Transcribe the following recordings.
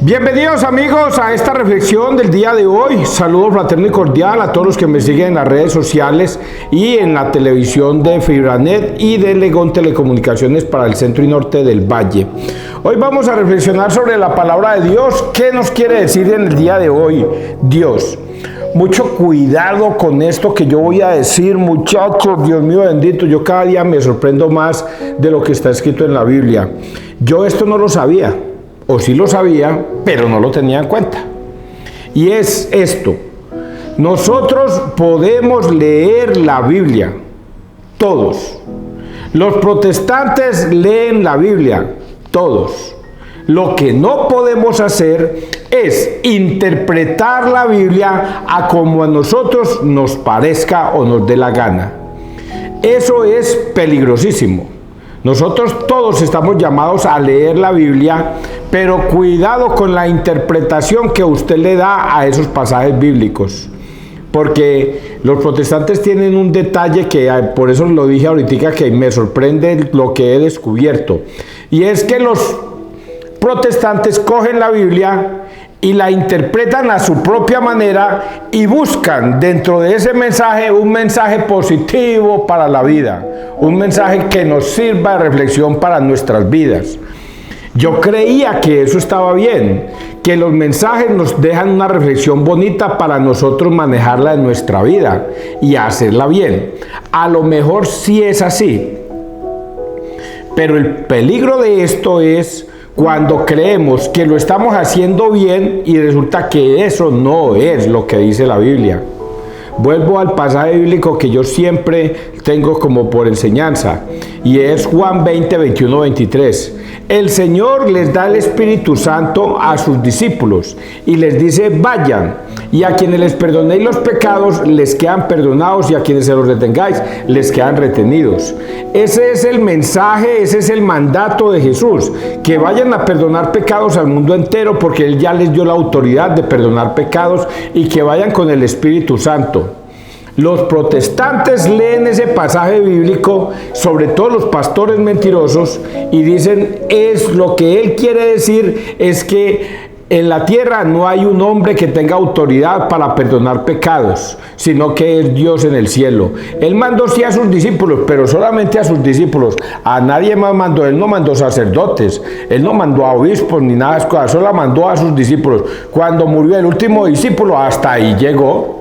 Bienvenidos amigos a esta reflexión del día de hoy. Saludo fraterno y cordial a todos los que me siguen en las redes sociales y en la televisión de Fibranet y de Legón Telecomunicaciones para el centro y norte del Valle. Hoy vamos a reflexionar sobre la palabra de Dios. ¿Qué nos quiere decir en el día de hoy Dios? Mucho cuidado con esto que yo voy a decir, muchachos. Dios mío bendito, yo cada día me sorprendo más de lo que está escrito en la Biblia. Yo esto no lo sabía, o sí lo sabía, pero no lo tenía en cuenta. Y es esto: nosotros podemos leer la Biblia, todos. Los protestantes leen la Biblia, todos. Lo que no podemos hacer es interpretar la Biblia a como a nosotros nos parezca o nos dé la gana. Eso es peligrosísimo. Nosotros todos estamos llamados a leer la Biblia, pero cuidado con la interpretación que usted le da a esos pasajes bíblicos. Porque los protestantes tienen un detalle que, por eso lo dije ahorita, que me sorprende lo que he descubierto. Y es que los protestantes cogen la Biblia y la interpretan a su propia manera y buscan dentro de ese mensaje un mensaje positivo para la vida, un mensaje que nos sirva de reflexión para nuestras vidas. Yo creía que eso estaba bien, que los mensajes nos dejan una reflexión bonita para nosotros manejarla en nuestra vida y hacerla bien. A lo mejor sí es así, pero el peligro de esto es cuando creemos que lo estamos haciendo bien y resulta que eso no es lo que dice la Biblia. Vuelvo al pasaje bíblico que yo siempre tengo como por enseñanza, y es Juan 20, 21, 23. El Señor les da el Espíritu Santo a sus discípulos y les dice: vayan, y a quienes les perdonéis los pecados les quedan perdonados, y a quienes se los retengáis les quedan retenidos. Ese es el mensaje, ese es el mandato de Jesús, que vayan a perdonar pecados al mundo entero, porque Él ya les dio la autoridad de perdonar pecados, y que vayan con el Espíritu Santo. Los protestantes leen ese pasaje bíblico, sobre todo los pastores mentirosos, y dicen, es lo que él quiere decir es que en la tierra no hay un hombre que tenga autoridad para perdonar pecados, sino que es Dios en el cielo. Él mandó sí a sus discípulos, pero solamente a sus discípulos. A nadie más mandó. Él no mandó sacerdotes, él no mandó a obispos ni nada de esas cosas, solo mandó a sus discípulos. Cuando murió el último discípulo, hasta ahí llegó.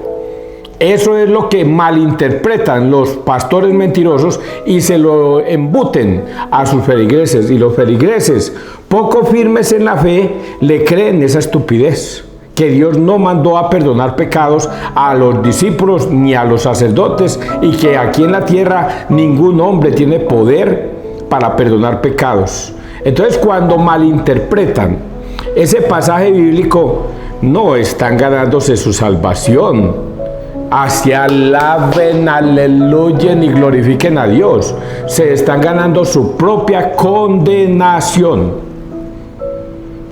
Eso es lo que malinterpretan los pastores mentirosos y se lo embuten a sus feligreses. Y los feligreses, poco firmes en la fe, le creen esa estupidez, que Dios no mandó a perdonar pecados a los discípulos ni a los sacerdotes, y que aquí en la tierra ningún hombre tiene poder para perdonar pecados. Entonces, cuando malinterpretan ese pasaje bíblico, no están ganándose su salvación. Hacia alaben, aleluyen y glorifiquen a Dios. Se están ganando su propia condenación.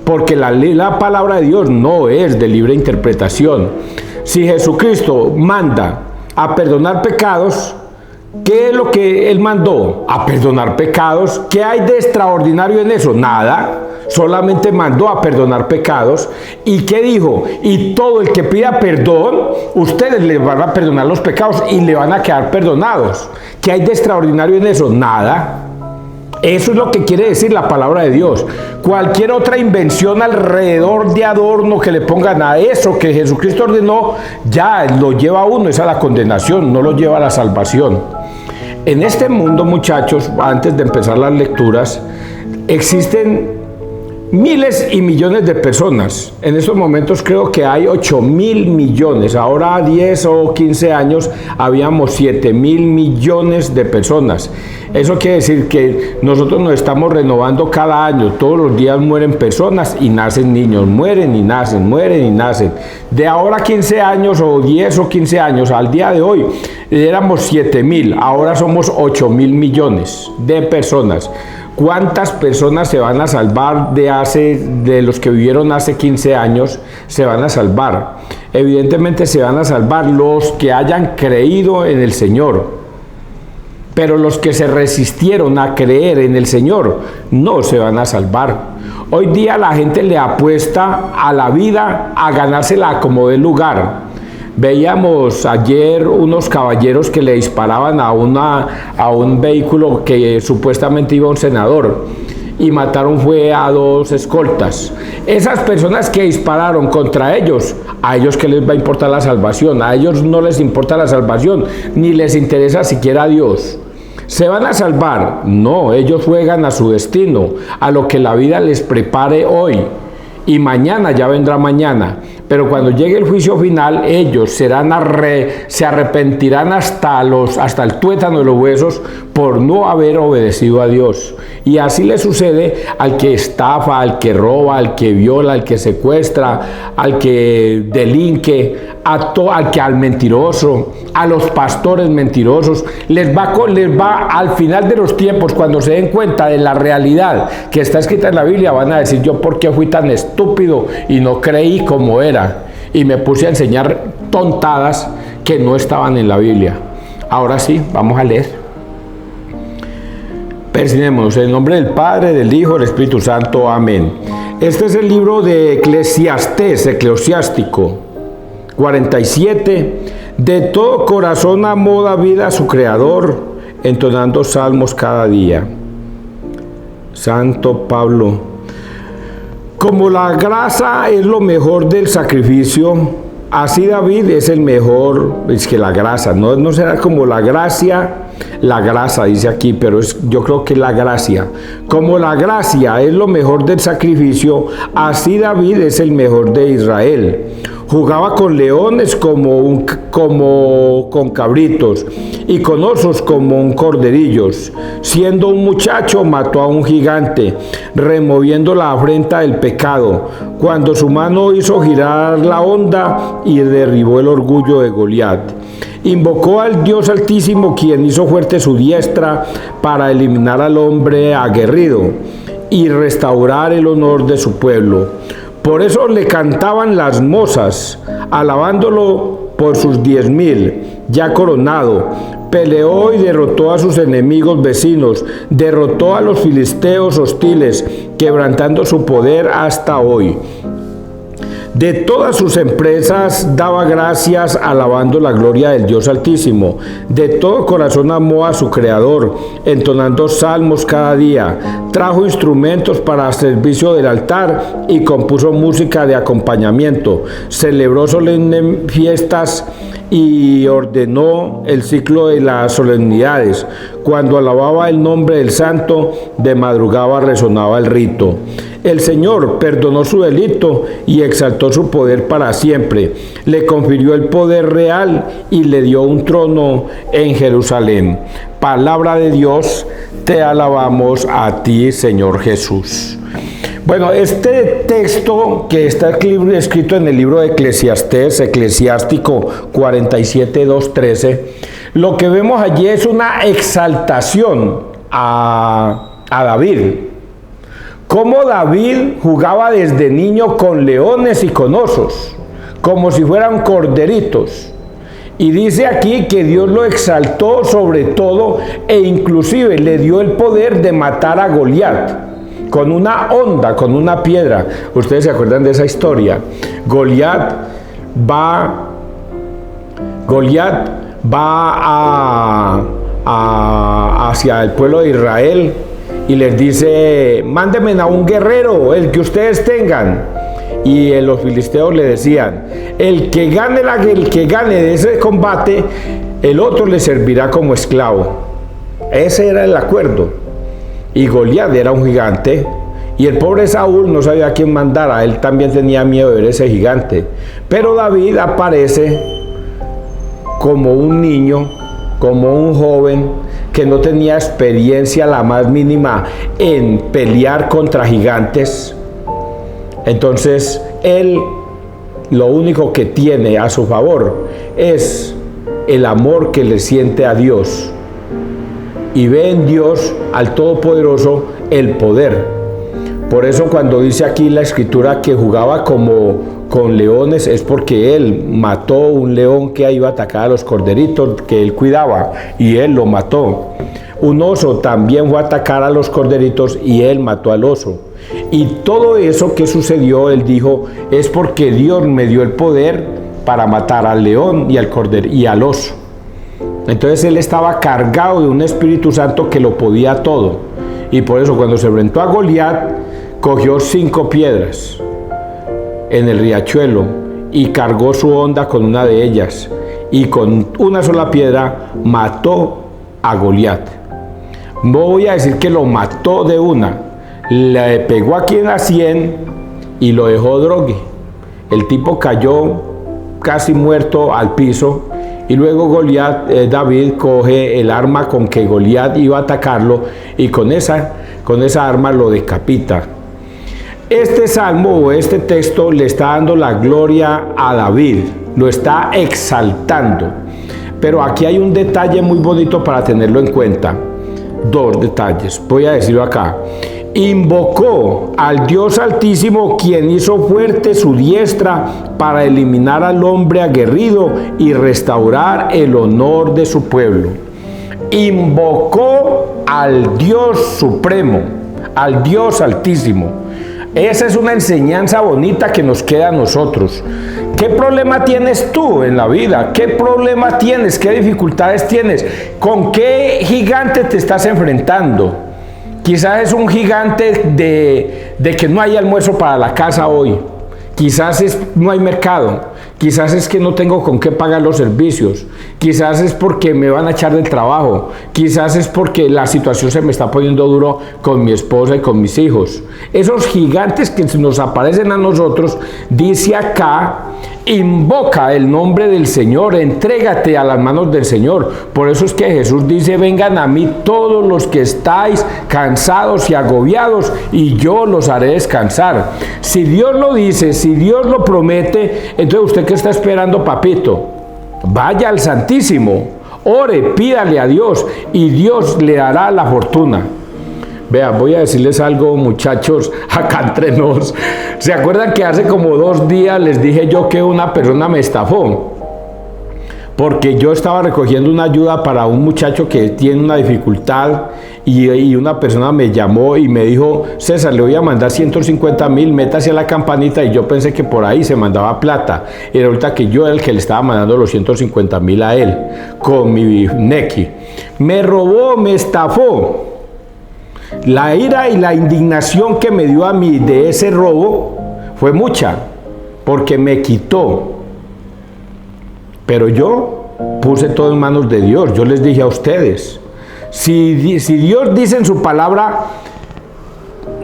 Porque la palabra de Dios no es de libre interpretación. Si Jesucristo manda a perdonar pecados, ¿qué es lo que Él mandó? A perdonar pecados. ¿Qué hay de extraordinario en eso? Nada. Solamente mandó a perdonar pecados. ¿Y qué dijo? Y todo el que pida perdón, ustedes le van a perdonar los pecados y le van a quedar perdonados. ¿Qué hay de extraordinario en eso? Nada. Eso es lo que quiere decir la palabra de Dios. Cualquier otra invención alrededor de adorno que le pongan a eso que Jesucristo ordenó, ya lo lleva a uno, es a la condenación, no lo lleva a la salvación. En este mundo, muchachos, antes de empezar las lecturas, existen miles y millones de personas. En estos momentos creo que hay 8.000 millones. Ahora a 10 o 15 años habíamos 7.000 millones de personas. Eso quiere decir que nosotros nos estamos renovando cada año. Todos los días mueren personas y nacen niños. Mueren y nacen, mueren y nacen. De ahora 15 años o 10 o 15 años al día de hoy éramos 7.000. Ahora somos 8.000 millones de personas. ¿Cuántas personas se van a salvar de los que vivieron hace 15 años? Se van a salvar. Evidentemente se van a salvar los que hayan creído en el Señor. Pero los que se resistieron a creer en el Señor no se van a salvar. Hoy día la gente le apuesta a la vida a ganársela como dé lugar. Veíamos ayer unos caballeros que le disparaban a un vehículo que supuestamente iba un senador y mataron fue a 2 escoltas. Esas personas que dispararon contra ellos, a ellos ¿qué les va a importar la salvación? A ellos no les importa la salvación, ni les interesa siquiera a Dios. ¿Se van a salvar? No, ellos juegan a su destino, a lo que la vida les prepare hoy. Y mañana ya vendrá mañana. Pero cuando llegue el juicio final, ellos se arrepentirán hasta el tuétano de los huesos por no haber obedecido a Dios. Y así le sucede al que estafa, al que roba, al que viola, al que secuestra, al que delinque, al mentiroso, a los pastores mentirosos. Les va al final de los tiempos, cuando se den cuenta de la realidad que está escrita en la Biblia, van a decir: yo por qué fui tan estúpido y no creí como era, y me puse a enseñar tontadas que no estaban en la Biblia. Ahora sí, vamos a leer. Persinémonos en el nombre del Padre, del Hijo, del Espíritu Santo. Amén. Este es el libro de Eclesiastés, eclesiástico 47. De todo corazón amó David a su Creador, entonando salmos cada día. Santo Pablo. Como la grasa es lo mejor del sacrificio, así David es el mejor. Es que la grasa, no será como la gracia, la grasa dice aquí, pero yo creo que la gracia. Como la gracia es lo mejor del sacrificio, así David es el mejor de Israel. Jugaba con leones como con cabritos, y con osos como un corderillos. Siendo un muchacho mató a un gigante, removiendo la afrenta del pecado, cuando su mano hizo girar la onda y derribó el orgullo de Goliat. Invocó al Dios Altísimo, quien hizo fuerte su diestra para eliminar al hombre aguerrido y restaurar el honor de su pueblo. Por eso le cantaban las mozas, alabándolo por sus 10.000, ya coronado. Peleó y derrotó a sus enemigos vecinos, derrotó a los filisteos hostiles, quebrantando su poder hasta hoy. De todas sus empresas daba gracias, alabando la gloria del Dios Altísimo. De todo corazón amó a su Creador, entonando salmos cada día. Trajo instrumentos para servicio del altar y compuso música de acompañamiento. Celebró solemnes fiestas y ordenó el ciclo de las solemnidades. Cuando alababa el nombre del Santo, de madrugada resonaba el rito. El Señor perdonó su delito y exaltó su poder para siempre. Le confirió el poder real y le dio un trono en Jerusalén. Palabra de Dios, te alabamos a ti, Señor Jesús. Bueno, este texto que está escrito en el libro de Eclesiastés, eclesiástico 47, 2, 13, lo que vemos allí es una exaltación a David. Cómo David jugaba desde niño con leones y con osos, como si fueran corderitos. Y dice aquí que Dios lo exaltó sobre todo e inclusive le dio el poder de matar a Goliat con una honda, con una piedra. Ustedes se acuerdan de esa historia. Goliat va hacia el pueblo de Israel y les dice: mándenme a un guerrero, el que ustedes tengan. Y los filisteos le decían: el que gane de ese combate, el otro le servirá como esclavo. Ese era el acuerdo. Y Goliat era un gigante, y el pobre Saúl no sabía a quién mandar. Él también tenía miedo de ver ese gigante. Pero David aparece como un niño, como un joven que no tenía experiencia la más mínima en pelear contra gigantes. Entonces él lo único que tiene a su favor es el amor que le siente a Dios, y ve en Dios, al Todopoderoso, el poder. Por eso cuando dice aquí la escritura que jugaba como con leones, es porque él mató un león que iba a atacar a los corderitos que él cuidaba, y él lo mató. Un oso también fue a atacar a los corderitos y él mató al oso. Y todo eso que sucedió, él dijo, es porque Dios me dio el poder para matar al león y al cordero y al oso. Entonces él estaba cargado de un Espíritu Santo que lo podía todo. Y por eso cuando se enfrentó a Goliat, cogió 5 piedras en el riachuelo y cargó su honda con una de ellas. Y con una sola piedra mató a Goliat. No voy a decir que lo mató de una. Le pegó aquí en la 100 y lo dejó drogue. El tipo cayó casi muerto al piso. Y luego David coge el arma con que Goliat iba a atacarlo y con esa arma lo decapita. Este salmo o este texto le está dando la gloria a David, lo está exaltando. Pero aquí hay un detalle muy bonito para tenerlo en cuenta. 2 detalles, voy a decirlo acá. Invocó al Dios Altísimo, quien hizo fuerte su diestra para eliminar al hombre aguerrido y restaurar el honor de su pueblo. Invocó al Dios Supremo, al Dios Altísimo. Esa es una enseñanza bonita que nos queda a nosotros. ¿Qué problema tienes tú en la vida? ¿Qué problema tienes? ¿Qué dificultades tienes? ¿Con qué gigante te estás enfrentando? Quizás es un gigante de que no hay almuerzo para la casa hoy. Quizás no hay mercado. Quizás es que no tengo con qué pagar los servicios. Quizás es porque me van a echar del trabajo. Quizás es porque la situación se me está poniendo duro con mi esposa y con mis hijos. Esos gigantes que nos aparecen a nosotros, dice acá, invoca el nombre del Señor, entrégate a las manos del Señor. Por eso es que Jesús dice, vengan a mí todos los que estáis cansados y agobiados, y yo los haré descansar. Si Dios lo dice, si Dios lo promete, entonces usted, ¿qué está esperando, papito? Vaya al Santísimo, ore, pídale a Dios y Dios le dará la fortuna. Vean, voy a decirles algo, muchachos, acá entre nos. ¿Se acuerdan que hace como 2 días les dije yo que una persona me estafó? Porque yo estaba recogiendo una ayuda para un muchacho que tiene una dificultad y una persona me llamó y me dijo, César, le voy a mandar 150.000, métase a la campanita, y yo pensé que por ahí se mandaba plata. Y resulta que yo era el que le estaba mandando los 150.000 a él, con mi Nequi. Me robó, me estafó. La ira y la indignación que me dio a mí de ese robo fue mucha, porque me quitó. Pero yo puse todo en manos de Dios. Yo les dije a ustedes, si Dios dice en su palabra,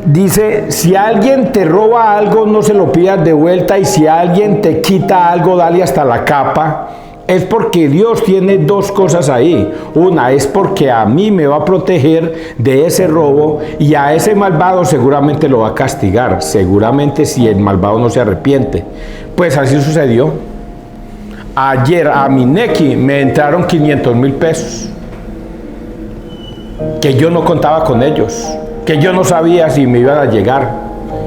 dice, si alguien te roba algo, no se lo pidas de vuelta, y si alguien te quita algo, dale hasta la capa. Es porque Dios tiene 2 cosas ahí. Una es porque a mí me va a proteger de ese robo, y a ese malvado seguramente lo va a castigar, seguramente, si el malvado no se arrepiente. Pues así sucedió. Ayer a mi Nequi me entraron 500.000 pesos, que yo no contaba con ellos, que yo no sabía si me iban a llegar,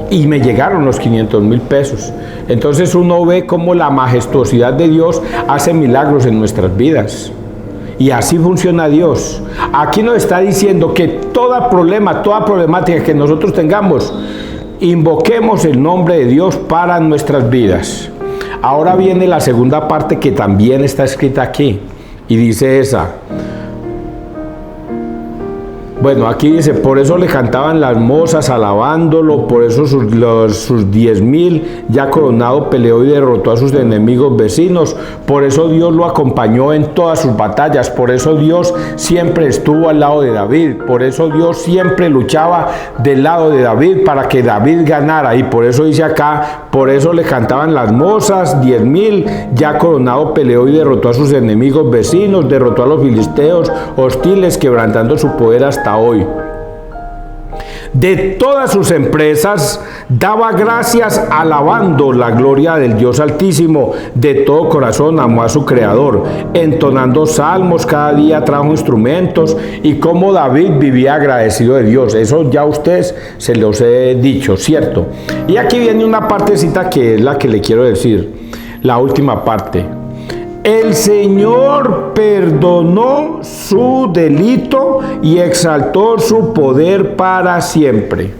y me llegaron los 500.000 pesos. Entonces uno ve cómo la majestuosidad de Dios hace milagros en nuestras vidas, y así funciona Dios. Aquí nos está diciendo que todo problema, toda problemática que nosotros tengamos, invoquemos el nombre de Dios para nuestras vidas. Ahora viene la segunda parte que también está escrita aquí, y dice esa. Bueno, aquí dice, por eso le cantaban las mozas alabándolo, por eso sus 10.000 ya coronado peleó y derrotó a sus enemigos vecinos, por eso Dios lo acompañó en todas sus batallas, por eso Dios siempre estuvo al lado de David, por eso Dios siempre luchaba del lado de David para que David ganara, y por eso dice acá, por eso le cantaban las mozas, 10.000 ya coronado peleó y derrotó a sus enemigos vecinos, derrotó a los filisteos hostiles, quebrantando su poder hasta hoy. de todas sus empresas, daba gracias alabando la gloria del Dios Altísimo. De todo corazón amó a su Creador, entonando salmos, cada día trajo instrumentos, y como David vivía agradecido de Dios. Eso ya a ustedes se los he dicho, ¿cierto? Y aquí viene una partecita que es la que le quiero decir, la última parte. El Señor perdonó su delito y exaltó su poder para siempre.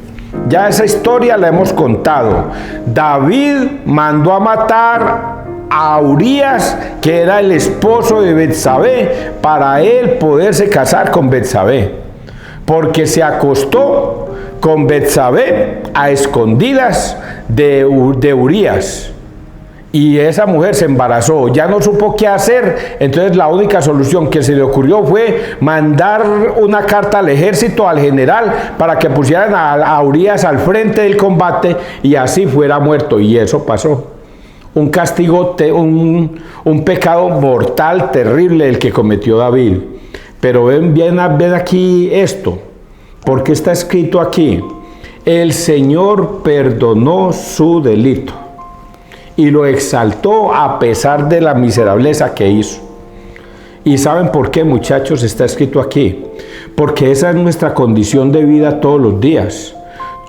Ya esa historia la hemos contado. David mandó a matar a Urías, que era el esposo de Betsabé, para él poderse casar con Betsabé, porque se acostó con Betsabé a escondidas de Urías. Y esa mujer se embarazó, ya no supo qué hacer. Entonces la única solución que se le ocurrió fue mandar una carta al ejército, al general, para que pusieran a Urías al frente del combate y así fuera muerto. Y eso pasó. Un castigo, un pecado mortal, terrible, el que cometió David. Pero ven aquí esto, porque está escrito aquí: el Señor perdonó su delito y lo exaltó a pesar de la miserableza que hizo. ¿Y saben por qué, muchachos? Está escrito aquí. Porque esa es nuestra condición de vida todos los días.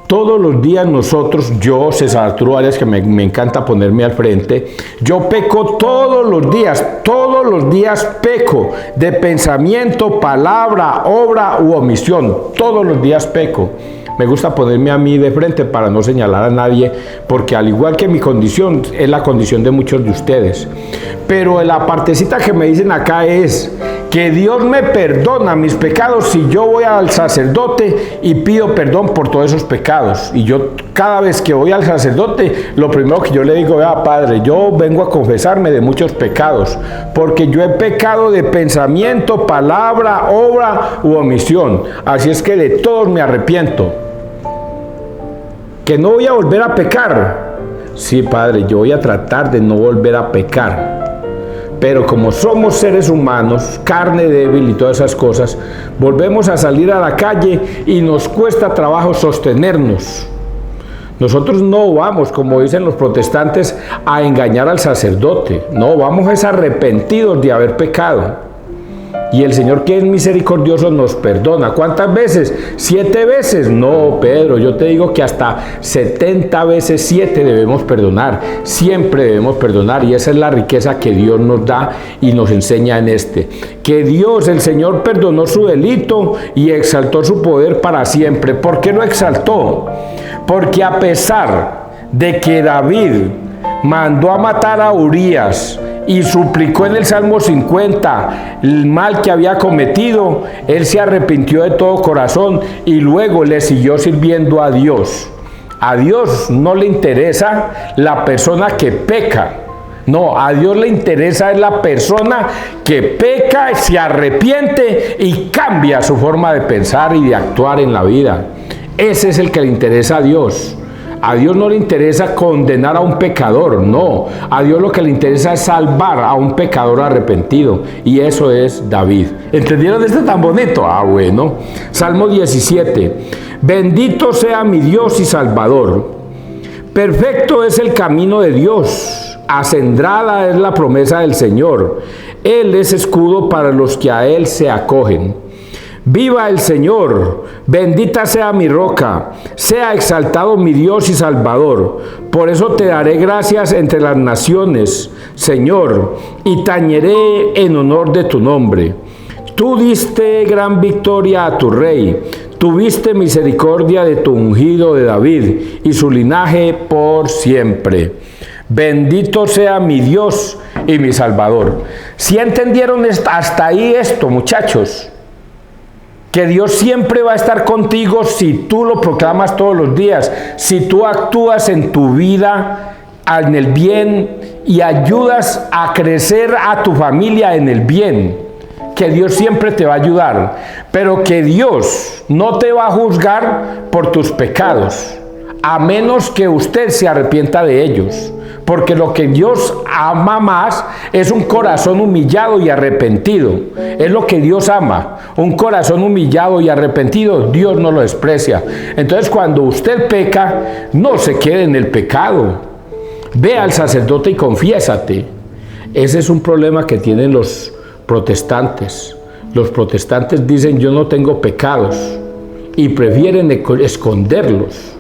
Todos los días nosotros, yo, César Arturo Arias, que me encanta ponerme al frente, yo peco todos los días peco, de pensamiento, palabra, obra u omisión, todos los días peco. Me gusta ponerme a mí de frente para no señalar a nadie, porque al igual que mi condición, es la condición de muchos de ustedes. Pero la partecita que me dicen acá es que Dios me perdona mis pecados si yo voy al sacerdote y pido perdón por todos esos pecados. Y yo cada vez que voy al sacerdote, lo primero que yo le digo: vea, Padre, yo vengo a confesarme de muchos pecados, porque yo he pecado de pensamiento, palabra, obra u omisión. Así es que de todos me arrepiento. ¿Que no voy a volver a pecar? Sí, Padre, yo voy a tratar de no volver a pecar. Pero como somos seres humanos, carne débil y todas esas cosas, volvemos a salir a la calle y nos cuesta trabajo sostenernos. Nosotros no vamos, como dicen los protestantes, a engañar al sacerdote. No, vamos arrepentidos de haber pecado. Y el Señor, que es misericordioso, nos perdona. ¿Cuántas veces? 7 veces. No, Pedro, yo te digo que hasta 70 veces 7 debemos perdonar. Siempre debemos perdonar, y esa es la riqueza que Dios nos da y nos enseña en este. Que Dios, el Señor, perdonó su delito y exaltó su poder para siempre. ¿Por qué lo exaltó? Porque a pesar de que David mandó a matar a Urías y suplicó en el Salmo 50 el mal que había cometido, él se arrepintió de todo corazón y luego le siguió sirviendo a Dios. A Dios no le interesa la persona que peca. No, a Dios le interesa es la persona que peca, se arrepiente y cambia su forma de pensar y de actuar en la vida. Ese es el que le interesa a Dios. A Dios no le interesa condenar a un pecador, no. A Dios lo que le interesa es salvar a un pecador arrepentido. Y eso es David. ¿Entendieron esto tan bonito? Ah, bueno. Salmo 17. Bendito sea mi Dios y Salvador. Perfecto es el camino de Dios. Acendrada es la promesa del Señor. Él es escudo para los que a Él se acogen. Viva el Señor, bendita sea mi roca, sea exaltado mi Dios y Salvador. Por eso te daré gracias entre las naciones, Señor, y tañeré en honor de tu nombre. Tú diste gran victoria a tu rey, tuviste misericordia de tu ungido de David y su linaje por siempre. Bendito sea mi Dios y mi Salvador. ¿Sí entendieron hasta ahí esto, muchachos? Que Dios siempre va a estar contigo si tú lo proclamas todos los días, si tú actúas en tu vida en el bien y ayudas a crecer a tu familia en el bien, que Dios siempre te va a ayudar, pero que Dios no te va a juzgar por tus pecados, a menos que usted se arrepienta de ellos, Porque lo que Dios ama más es un corazón humillado y arrepentido. Es lo que Dios ama. Un corazón humillado y arrepentido, Dios no lo desprecia. Entonces, cuando usted peca, no se quede en el pecado. Ve al sacerdote y confiésate. Ese es un problema que tienen los protestantes. Los protestantes dicen: yo no tengo pecados, y prefieren esconderlos.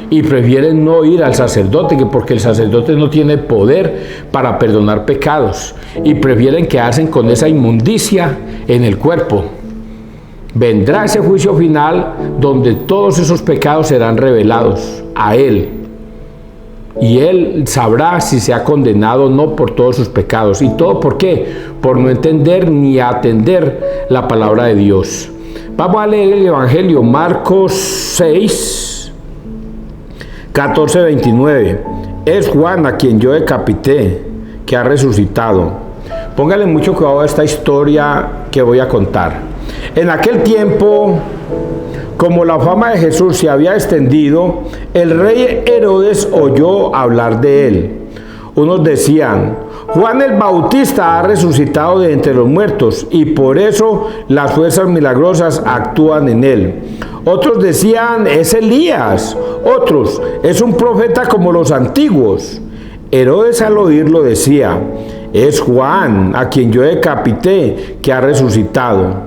Y prefieren no ir al sacerdote, porque el sacerdote no tiene poder para perdonar pecados, y prefieren quedarse con esa inmundicia en el cuerpo. Vendrá ese juicio final donde todos esos pecados serán revelados a él, y él sabrá si se ha condenado o no por todos sus pecados. ¿Y todo por qué? Por no entender ni atender la palabra de Dios. Vamos a leer el Evangelio, Marcos 6, 14, 29. Es Juan, a quien yo decapité, que ha resucitado. Póngale mucho cuidado a esta historia que voy a contar. En aquel tiempo, como la fama de Jesús se había extendido, el rey Herodes oyó hablar de él. Unos decían: Juan el Bautista ha resucitado de entre los muertos, y por eso las fuerzas milagrosas actúan en él. Otros decían: es Elías. Otros: es un profeta como los antiguos. Herodes, al oírlo, decía: es Juan, a quien yo decapité, que ha resucitado.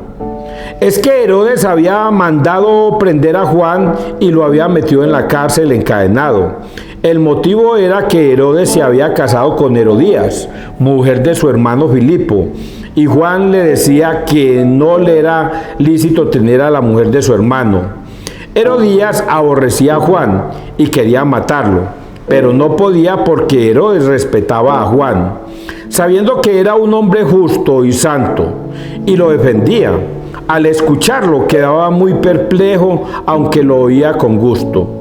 Es que Herodes había mandado prender a Juan y lo había metido en la cárcel encadenado. El motivo era que Herodes se había casado con Herodías, mujer de su hermano Filipo, y Juan le decía que no le era lícito tener a la mujer de su hermano. Herodías aborrecía a Juan y quería matarlo, pero no podía porque Herodes respetaba a Juan, sabiendo que era un hombre justo y santo, y lo defendía. Al escucharlo quedaba muy perplejo, aunque lo oía con gusto.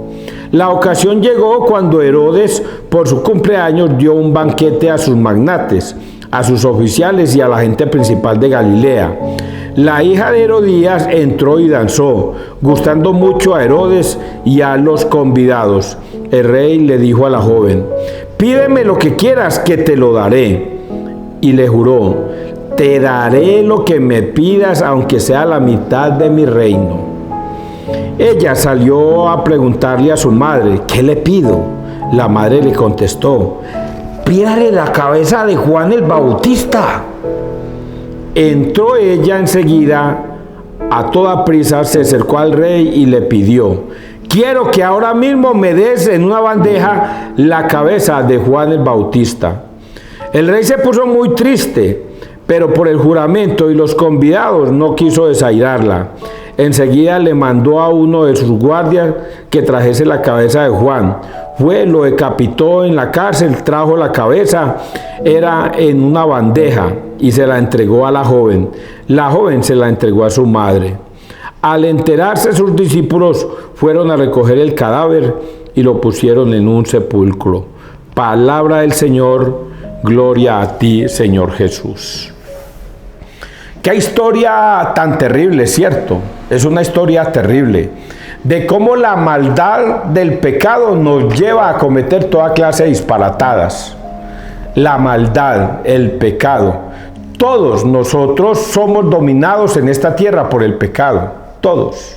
La ocasión llegó cuando Herodes, por su cumpleaños, dio un banquete a sus magnates, a sus oficiales y a la gente principal de Galilea. La hija de Herodías entró y danzó, gustando mucho a Herodes y a los convidados. El rey le dijo a la joven: pídeme lo que quieras, que te lo daré. Y le juró: te daré lo que me pidas, aunque sea la mitad de mi reino. Ella salió a preguntarle a su madre: ¿qué le pido? La madre le contestó: pídale la cabeza de Juan el Bautista. Entró ella enseguida, a toda prisa se acercó al rey y le pidió: quiero que ahora mismo me des en una bandeja la cabeza de Juan el Bautista. El rey se puso muy triste, pero por el juramento y los convidados no quiso desairarla. Enseguida le mandó a uno de sus guardias que trajese la cabeza de Juan. Fue, lo decapitó en la cárcel, trajo la cabeza, era en una bandeja, y se la entregó a la joven. La joven se la entregó a su madre. Al enterarse, sus discípulos fueron a recoger el cadáver y lo pusieron en un sepulcro. Palabra del Señor, gloria a ti, Señor Jesús. Qué historia tan terrible, ¿cierto? Es una historia terrible de cómo la maldad del pecado nos lleva a cometer toda clase de disparatadas. La maldad, el pecado. Todos nosotros somos dominados en esta tierra por el pecado. Todos.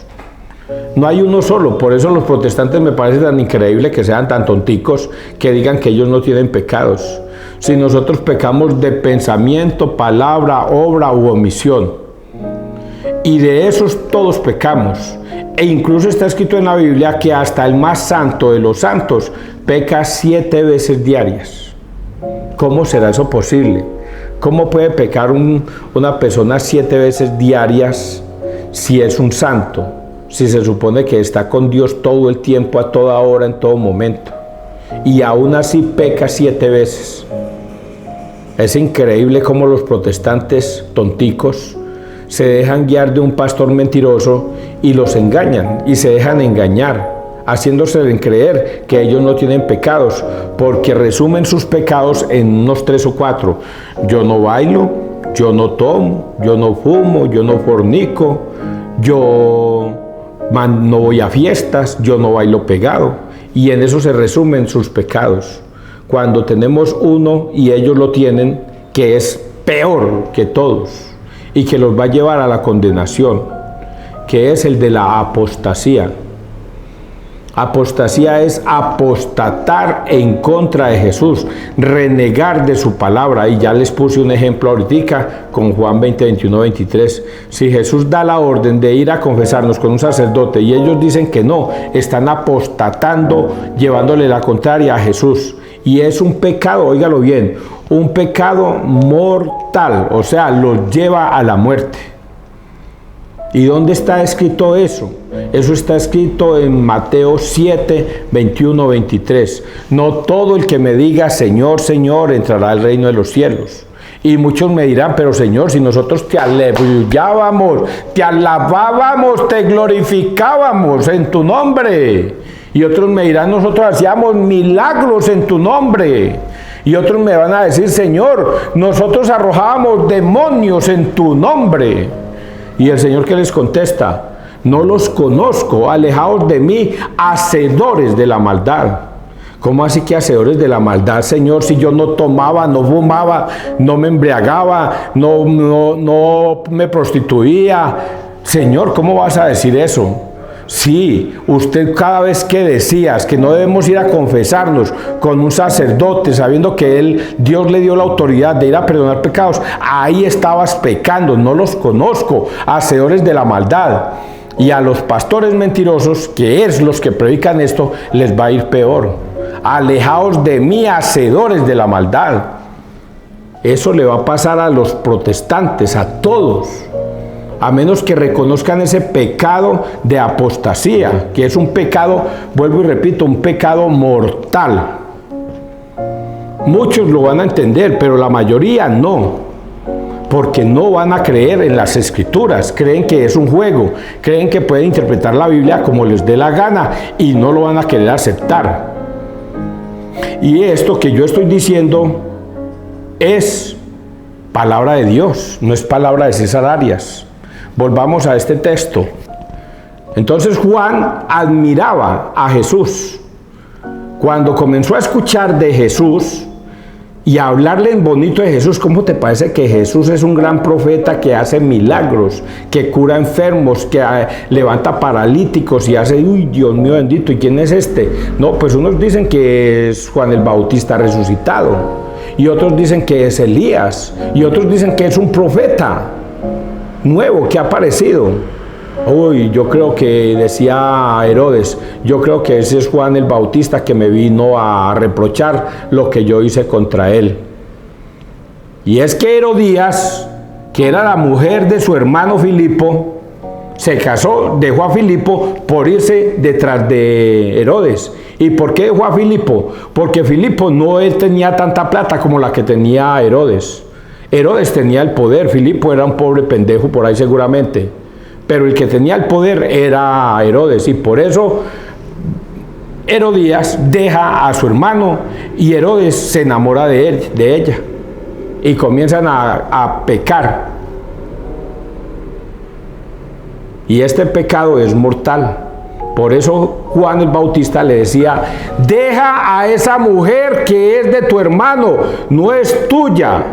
No hay uno solo. Por eso los protestantes me parece tan increíble que sean tan tonticos que digan que ellos no tienen pecados. Si nosotros pecamos de pensamiento, palabra, obra u omisión, y de esos todos pecamos, e incluso está escrito en la Biblia que hasta el más santo de los santos peca 7 veces diarias. ¿Cómo será eso posible? ¿Cómo puede pecar una persona 7 veces diarias si es un santo? Si se supone que está con Dios todo el tiempo, a toda hora, en todo momento, y aún así peca 7 veces. Es increíble cómo los protestantes tonticos se dejan guiar de un pastor mentiroso y los engañan y se dejan engañar, haciéndose creer que ellos no tienen pecados, porque resumen sus pecados en unos 3 o 4. Yo no bailo, yo no tomo, yo no fumo, yo no fornico, yo no voy a fiestas, yo no bailo pegado. Y en eso se resumen sus pecados, cuando tenemos uno y ellos lo tienen, que es peor que todos y que los va a llevar a la condenación, que es el de la apostasía. Apostasía es apostatar en contra de Jesús, renegar de su palabra. Y ya les puse un ejemplo ahorita con Juan 20, 21, 23. Si Jesús da la orden de ir a confesarnos con un sacerdote y ellos dicen que no, están apostatando, llevándole la contraria a Jesús. Y es un pecado, óigalo bien, un pecado mortal, o sea, los lleva a la muerte. ¿Y dónde está escrito eso? Eso está escrito en Mateo 7, 21, 23. No todo el que me diga Señor, Señor, entrará al reino de los cielos. Y muchos me dirán, pero Señor, si nosotros te alabábamos, te alabábamos, te glorificábamos en tu nombre. Y otros me dirán, nosotros hacíamos milagros en tu nombre. Y otros me van a decir, Señor, nosotros arrojábamos demonios en tu nombre. Y el Señor, ¿qué les contesta? No los conozco, alejaos de mí, hacedores de la maldad. ¿Cómo así que hacedores de la maldad, Señor? Si yo no tomaba, no fumaba, no me embriagaba, no me prostituía. Señor, ¿cómo vas a decir eso? Sí, usted cada vez que decías que no debemos ir a confesarnos con un sacerdote, sabiendo que Dios le dio la autoridad de ir a perdonar pecados, ahí estabas pecando. No los conozco, hacedores de la maldad. Y a los pastores mentirosos, que es los que predican esto, les va a ir peor. Alejaos de mí, hacedores de la maldad. Eso le va a pasar a los protestantes, a todos. A menos que reconozcan ese pecado de apostasía, que es un pecado, vuelvo y repito, un pecado mortal. Muchos lo van a entender, pero la mayoría no, porque no van a creer en las Escrituras, creen que es un juego, creen que pueden interpretar la Biblia como les dé la gana y no lo van a querer aceptar. Y esto que yo estoy diciendo es palabra de Dios, no es palabra de César Arias. Volvamos a este texto. Entonces Juan admiraba a Jesús. Cuando comenzó a escuchar de Jesús y a hablarle en bonito de Jesús, ¿cómo te parece que Jesús es un gran profeta que hace milagros, que cura enfermos, que levanta paralíticos y hace, uy, Dios mío bendito, ¿y quién es este? No, pues unos dicen que es Juan el Bautista resucitado, y otros dicen que es Elías, y otros dicen que es un profeta nuevo que ha aparecido. Uy, yo creo que decía Herodes, yo creo que ese es Juan el Bautista que me vino a reprochar lo que yo hice contra él. Y es que Herodías, que era la mujer de su hermano Filipo, se casó, dejó a Filipo por irse detrás de Herodes. ¿Y por qué dejó a Filipo? Porque Filipo no tenía tanta plata como la que tenía Herodes. Herodes tenía el poder, Filipo era un pobre pendejo por ahí seguramente, pero el que tenía el poder era Herodes, y por eso Herodías deja a su hermano y Herodes se enamora de ella, y comienzan a pecar. Y este pecado es mortal. Por eso Juan el Bautista le decía, deja a esa mujer que es de tu hermano, no es tuya.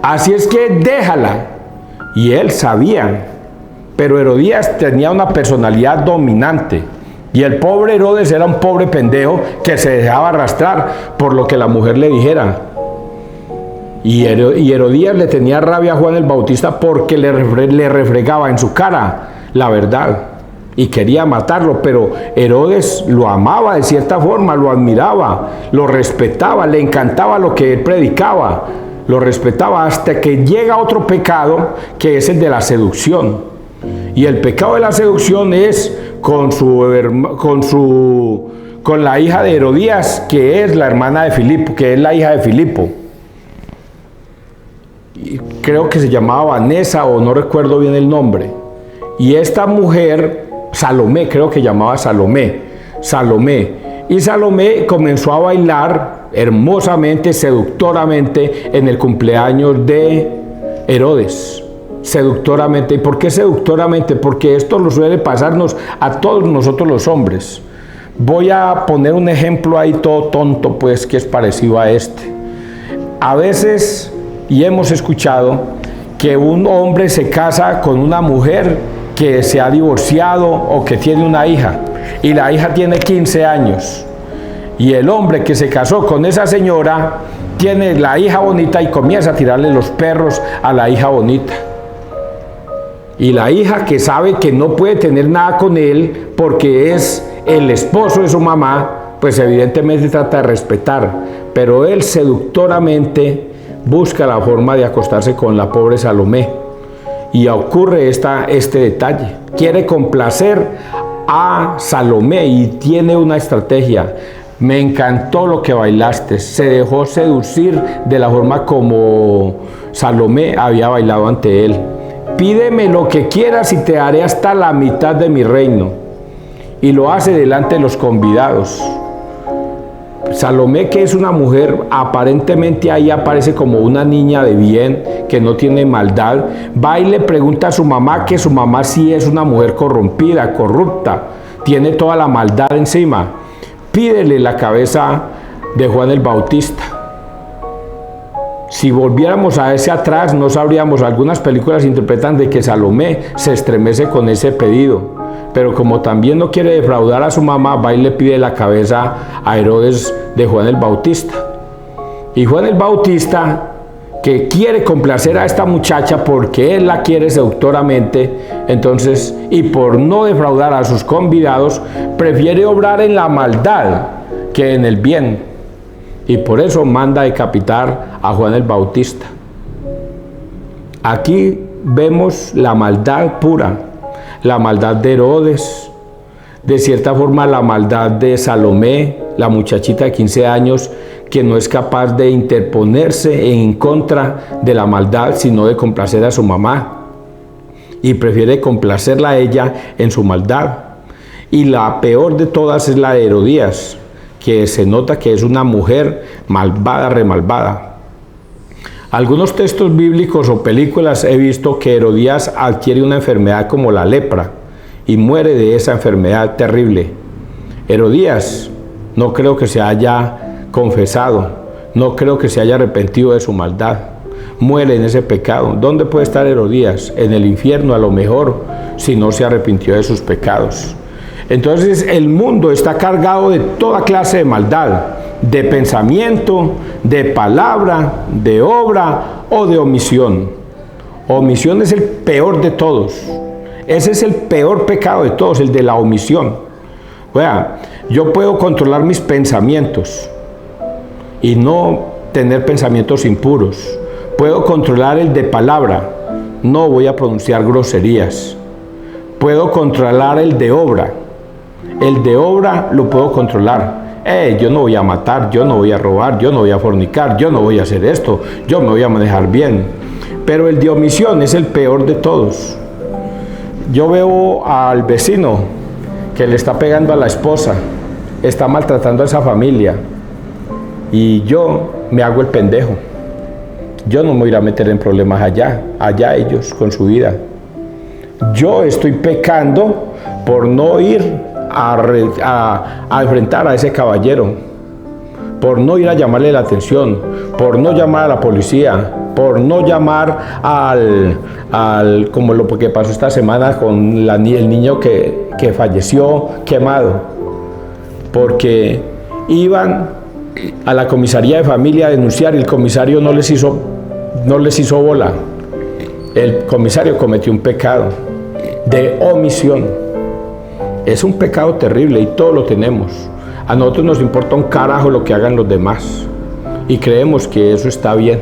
Así es que déjala. Y él sabía, pero Herodías tenía una personalidad dominante. Y el pobre Herodes era un pobre pendejo que se dejaba arrastrar por lo que la mujer le dijera. Y Herodías le tenía rabia a Juan el Bautista porque le refregaba en su cara la verdad y quería matarlo, pero Herodes lo amaba de cierta forma, lo admiraba, lo respetaba, le encantaba lo que él predicaba, lo respetaba, hasta que llega otro pecado que es el de la seducción. Y el pecado de la seducción es con la hija de Herodías, que es la hermana de Filipo, que es la hija de Filipo. Creo que se llamaba Vanessa, o no recuerdo bien el nombre. Y esta mujer, Salomé, creo que llamaba Salomé. Y Salomé comenzó a bailar hermosamente, seductoramente, en el cumpleaños de Herodes. Seductoramente. ¿Y por qué seductoramente? Porque esto lo suele pasarnos a todos nosotros los hombres. Voy a poner un ejemplo ahí todo tonto, pues, que es parecido a este. A veces, y hemos escuchado, que un hombre se casa con una mujer que se ha divorciado o que tiene una hija, y la hija tiene 15 años. Y el hombre que se casó con esa señora tiene la hija bonita y comienza a tirarle los perros a la hija bonita. Y la hija, que sabe que no puede tener nada con él porque es el esposo de su mamá, pues evidentemente trata de respetar. Pero él seductoramente busca la forma de acostarse con la pobre Salomé. Y ocurre este detalle. Quiere complacer a Salomé y tiene una estrategia. Me encantó lo que bailaste. Se dejó seducir de la forma como Salomé había bailado ante él. Pídeme lo que quieras y te daré hasta la mitad de mi reino. Y lo hace delante de los convidados. Salomé, que es una mujer, aparentemente ahí aparece como una niña de bien, que no tiene maldad, va y le pregunta a su mamá, que su mamá sí es una mujer corrompida, corrupta, tiene toda la maldad encima. Pídele la cabeza de Juan el Bautista. Si volviéramos a ese atrás, no sabríamos, algunas películas interpretan de que Salomé se estremece con ese pedido, pero como también no quiere defraudar a su mamá, va y le pide la cabeza a Herodes de Juan el Bautista. Y Juan el Bautista, que quiere complacer a esta muchacha porque él la quiere seductoramente, entonces, y por no defraudar a sus convidados, prefiere obrar en la maldad que en el bien. Y por eso manda decapitar a Juan el Bautista. Aquí vemos la maldad pura, la maldad de Herodes, de cierta forma la maldad de Salomé, la muchachita de 15 años que no es capaz de interponerse en contra de la maldad, sino de complacer a su mamá, y prefiere complacerla a ella en su maldad. Y la peor de todas es la de Herodías, que se nota que es una mujer malvada, remalvada. Algunos textos bíblicos o películas he visto que Herodías adquiere una enfermedad como la lepra y muere de esa enfermedad terrible. Herodías no creo que se haya confesado, no creo que se haya arrepentido de su maldad, muere en ese pecado. ¿Dónde puede estar Herodías? En el infierno a lo mejor, si no se arrepintió de sus pecados. Entonces el mundo está cargado de toda clase de maldad, de pensamiento, de palabra, de obra o de omisión. Omisión es el peor de todos. Ese es el peor pecado de todos, el de la omisión. Vea, yo puedo controlar mis pensamientos y no tener pensamientos impuros. Puedo controlar el de palabra, no voy a pronunciar groserías. Puedo controlar el de obra. El de obra lo puedo controlar. Yo no voy a matar, yo no voy a robar, yo no voy a fornicar, yo no voy a hacer esto, yo me voy a manejar bien. Pero el de omisión es el peor de todos. Yo veo al vecino que le está pegando a la esposa, está maltratando a esa familia, y yo me hago el pendejo. Yo no me voy a meter en problemas allá ellos con su vida. Yo estoy pecando por no ir a enfrentar a ese caballero, por no ir a llamarle la atención, por no llamar a la policía, por no llamar como lo que pasó esta semana con el niño que falleció quemado, porque iban a la comisaría de familia a denunciar y el comisario no les hizo bola. El comisario cometió un pecado de omisión. Es un pecado terrible y todos lo tenemos. A nosotros nos importa un carajo lo que hagan los demás y creemos que eso está bien.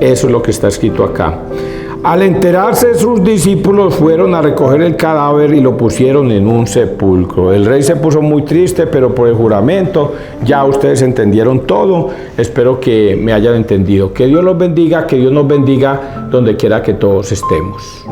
Eso es lo que está escrito acá. Al enterarse, sus discípulos fueron a recoger el cadáver y lo pusieron en un sepulcro. El rey se puso muy triste, pero por el juramento ya ustedes entendieron todo. Espero que me hayan entendido. Que Dios los bendiga, que Dios nos bendiga donde quiera que todos estemos.